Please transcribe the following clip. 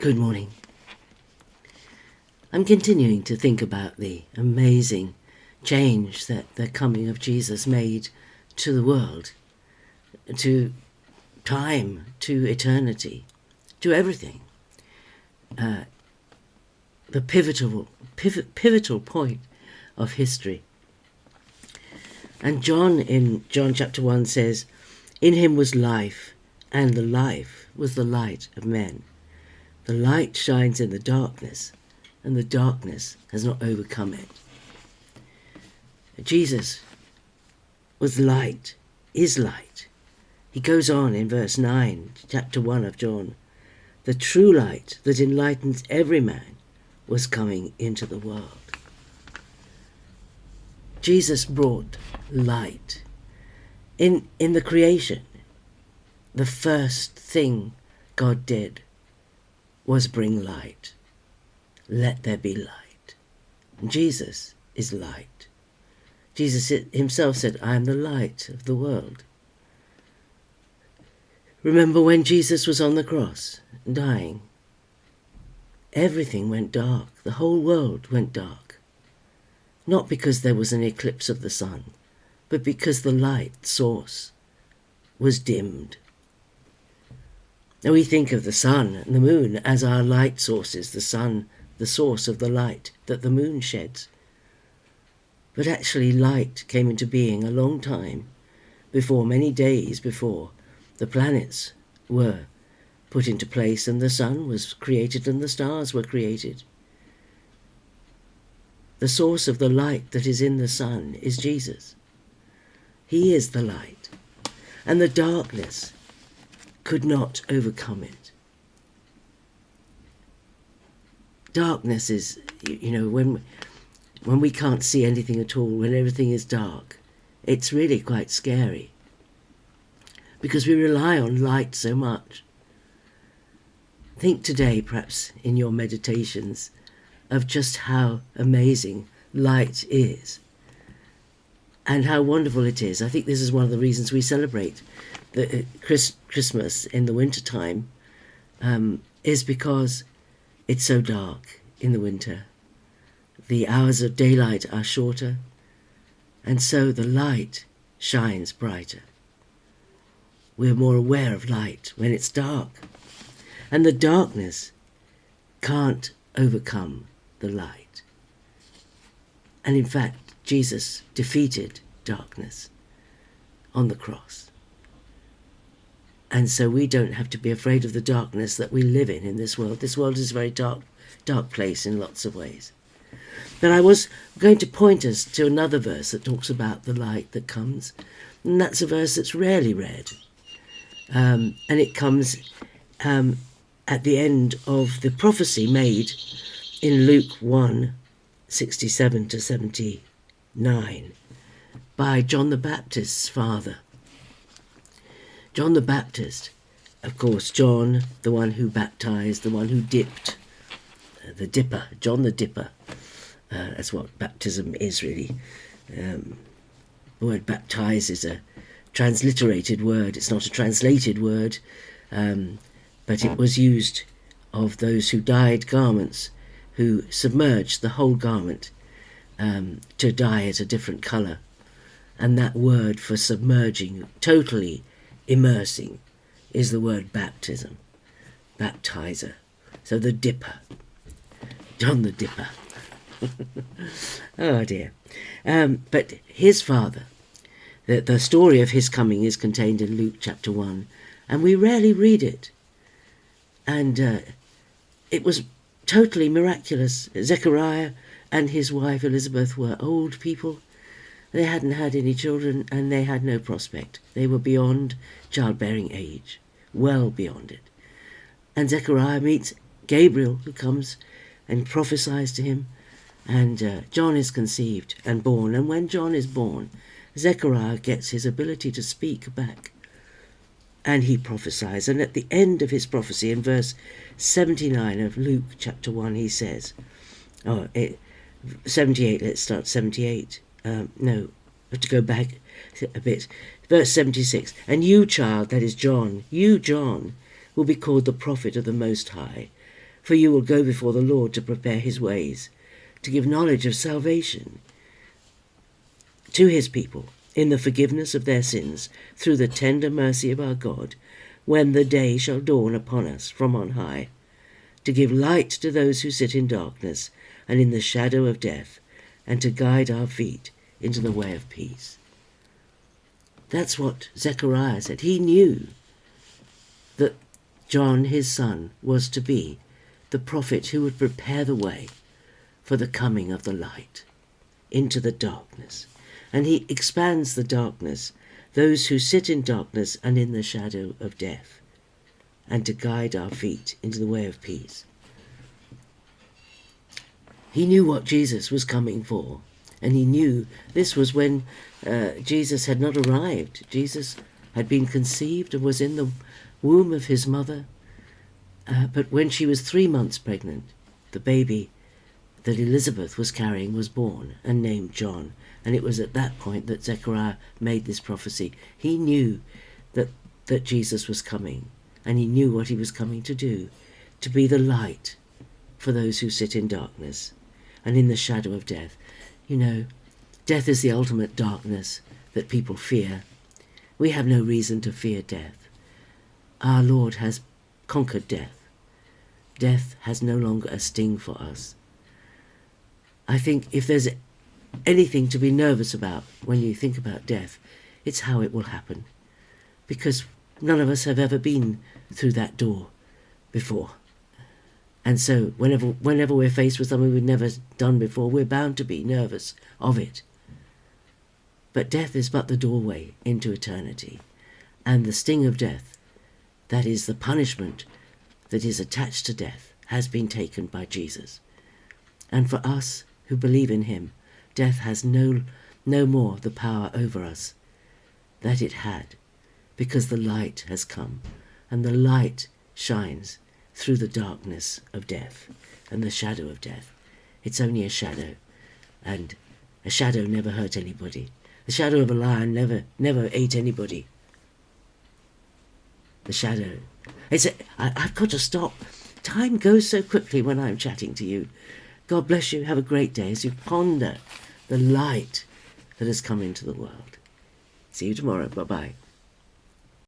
Good morning. I'm continuing to think about the amazing change that the coming of Jesus made to the world, to time, to eternity, to everything. The pivotal point of history. And John in John chapter 1 says, "In him was life, and the life was the light of men. The light shines in the darkness, and the darkness has not overcome it." Jesus was light, is light. He goes on in verse 9, chapter 1 of John. "The true light that enlightens every man was coming into the world." Jesus brought light. In the creation, the first thing God did was bring light. Let there be light. And Jesus is light. Jesus himself said, "I am the light of the world." Remember when Jesus was on the cross, dying, everything went dark. The whole world went dark. Not because there was an eclipse of the sun, but because the light source was dimmed. Now we think of the sun and the moon as our light sources, the sun, the source of the light that the moon sheds. But actually light came into being a long time before, many days before, the planets were put into place and the sun was created and the stars were created. The source of the light that is in the sun is Jesus. He is the light, and the darkness could not overcome it. Darkness is, when we can't see anything at all, when everything is dark, it's really quite scary because we rely on light so much. Think today, perhaps in your meditations, of just how amazing light is and how wonderful it is. I think this is one of the reasons we celebrate the Christmas in the wintertime, is because it's so dark in the winter. The hours of daylight are shorter, and so the light shines brighter. We're more aware of light when it's dark, and the darkness can't overcome the light. And in fact, Jesus defeated darkness on the cross. And so we don't have to be afraid of the darkness that we live in this world. This world is a very dark place in lots of ways. But I was going to point us to another verse that talks about the light that comes. And that's a verse that's rarely read. And it comes at the end of the prophecy made in Luke 1:67 to 79 by John the Baptist's father. John the Baptist, of course, John, the one who baptized, the one who dipped, the dipper, John the Dipper. That's what baptism is really. The word baptize is a transliterated word. It's not a translated word, but it was used of those who dyed garments, who submerged the whole garment to dye it a different colour. And that word for submerging, totally immersing, is the word baptism, baptizer. So the dipper, John the Dipper. Oh dear. But his father, the story of his coming is contained in Luke chapter 1, and we rarely read it. And it was totally miraculous. Zechariah and his wife Elizabeth were old people. They hadn't had any children and they had no prospect. They were beyond childbearing age, well beyond it. And Zechariah meets Gabriel, who comes and prophesies to him, and John is conceived and born. And when John is born, Zechariah gets his ability to speak back, and he prophesies. And at the end of his prophecy, in verse 79 of Luke chapter 1, he says, 78, let's start 78. No, I have to go back a bit. Verse 76, "And you, child," that is John, "you, John, will be called the prophet of the Most High, For you will go before the Lord to prepare his ways, to give knowledge of salvation to his people in the forgiveness of their sins through the tender mercy of our God, when the day shall dawn upon us from on high, to give light to those who sit in darkness and in the shadow of death, and to guide our feet into the way of peace. That's what Zechariah said. He knew that John, his son, was to be the prophet who would prepare the way for the coming of the light into the darkness. And he expands the darkness, those who sit in darkness and in the shadow of death, and to guide our feet into the way of peace. He knew what Jesus was coming for, and he knew this was when Jesus had not arrived. Jesus had been conceived and was in the womb of his mother, but when she was 3 months pregnant, the baby that Elizabeth was carrying was born and named John. And it was at that point that Zechariah made this prophecy. He knew that Jesus was coming, and he knew what he was coming to do, to be the light for those who sit in darkness and in the shadow of death. You know, death is the ultimate darkness that people fear. We have no reason to fear death. Our Lord has conquered death. Death has no longer a sting for us. I think if there's anything to be nervous about when you think about death, it's how it will happen. Because none of us have ever been through that door before. And so whenever we're faced with something we've never done before, we're bound to be nervous of it. But death is but the doorway into eternity. And the sting of death, that is the punishment that is attached to death, has been taken by Jesus. And for us who believe in him, death has no more the power over us that it had, because the light has come, and the light shines through the darkness of death and the shadow of death. It's only a shadow, and a shadow never hurt anybody. The shadow of a lion never ate anybody. The shadow. I've got to stop. Time goes so quickly when I'm chatting to you. God bless you. Have a great day as you ponder the light that has come into the world. See you tomorrow. Bye-bye.